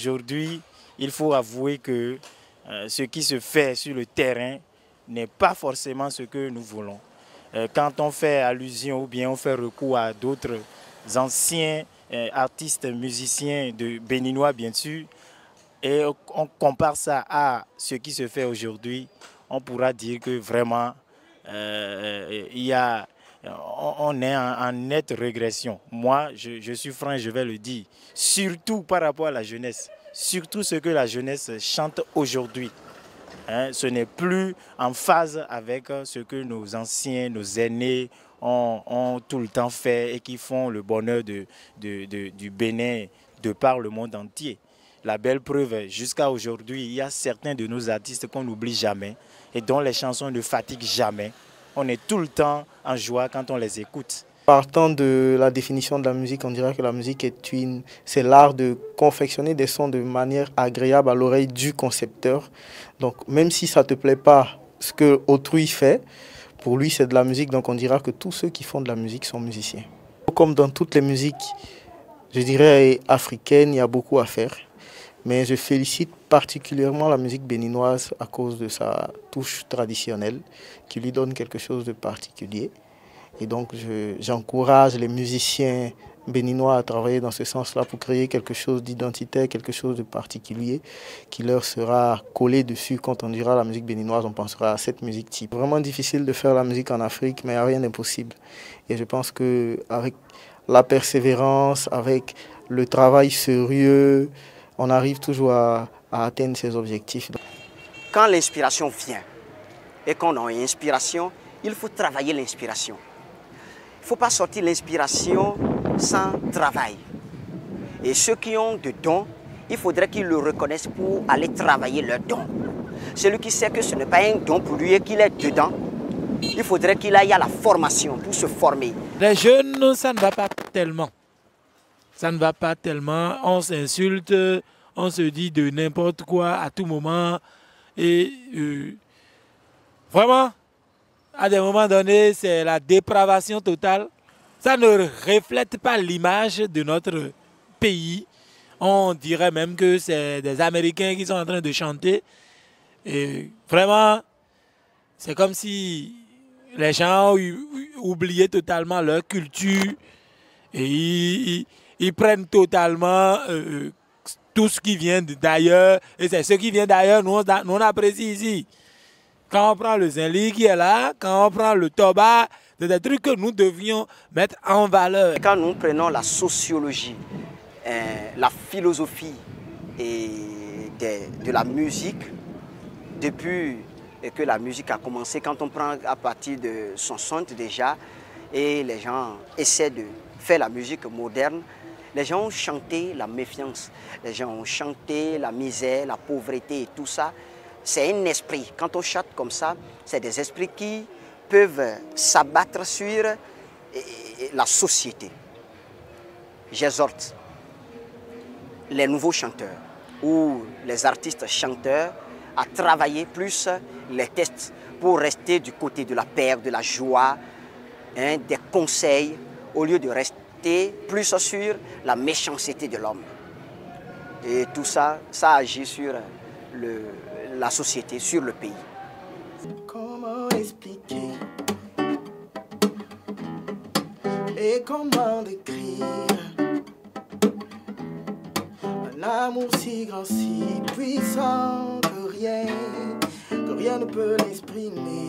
aujourd'hui, il faut avouer que ce qui se fait sur le terrain n'est pas forcément ce que nous voulons. Quand on fait allusion ou bien on fait recours à d'autres anciens artistes, musiciens béninois bien sûr, et on compare ça à ce qui se fait aujourd'hui, on pourra dire que vraiment on est en nette régression. Moi, je suis franc, je vais le dire, surtout par rapport à la jeunesse, surtout ce que la jeunesse chante aujourd'hui. Ce n'est plus en phase avec ce que nos anciens, nos aînés ont tout le temps fait et qui font le bonheur du Bénin de par le monde entier. La belle preuve, jusqu'à aujourd'hui, il y a certains de nos artistes qu'on n'oublie jamais et dont les chansons ne fatiguent jamais. On est tout le temps en joie quand on les écoute. Partant de la définition de la musique, on dirait que la musique c'est l'art de confectionner des sons de manière agréable à l'oreille du concepteur. Donc même si ça ne te plaît pas ce que autrui fait, pour lui c'est de la musique, donc on dira que tous ceux qui font de la musique sont musiciens. Comme dans toutes les musiques, je dirais africaines, il y a beaucoup à faire. Mais je félicite particulièrement la musique béninoise à cause de sa touche traditionnelle qui lui donne quelque chose de particulier. Et donc j'encourage les musiciens béninois à travailler dans ce sens-là pour créer quelque chose d'identitaire, quelque chose de particulier qui leur sera collé dessus. Quand on dira la musique béninoise, on pensera à cette musique type. Vraiment difficile de faire la musique en Afrique, mais rien n'est possible. Et je pense qu'avec la persévérance, avec le travail sérieux, on arrive toujours à atteindre ses objectifs. Quand l'inspiration vient et qu'on a une inspiration, il faut travailler l'inspiration. Il ne faut pas sortir l'inspiration sans travail. Et ceux qui ont des dons, il faudrait qu'ils le reconnaissent pour aller travailler leurs dons. Celui qui sait que ce n'est pas un don pour lui et qu'il est dedans, il faudrait qu'il aille à la formation pour se former. Les jeunes, ça ne va pas tellement. Ça ne va pas tellement, on s'insulte, on se dit de n'importe quoi à tout moment. Et vraiment, à des moments donnés, c'est la dépravation totale. Ça ne reflète pas l'image de notre pays. On dirait même que c'est des Américains qui sont en train de chanter. Et vraiment, c'est comme si les gens ont oublié totalement leur culture. Et ils prennent totalement tout ce qui vient d'ailleurs. Et c'est ce qui vient d'ailleurs, nous on apprécie ici. Quand on prend le zinli qui est là, quand on prend le toba, c'est des trucs que nous devions mettre en valeur. Quand nous prenons la sociologie, la philosophie et de la musique, depuis que la musique a commencé, quand on prend à partir de 60 déjà, et les gens essaient de faire la musique moderne, les gens ont chanté la méfiance, les gens ont chanté la misère, la pauvreté et tout ça. C'est un esprit. Quand on chante comme ça, c'est des esprits qui peuvent s'abattre sur la société. J'exhorte les nouveaux chanteurs ou les artistes chanteurs à travailler plus les textes pour rester du côté de la paix, de la joie, des conseils, au lieu de rester plus sur la méchanceté de l'homme. Et tout ça, ça agit sur la société, sur le pays. Comment expliquer et comment décrire un amour si grand, si puissant que rien ne peut l'exprimer.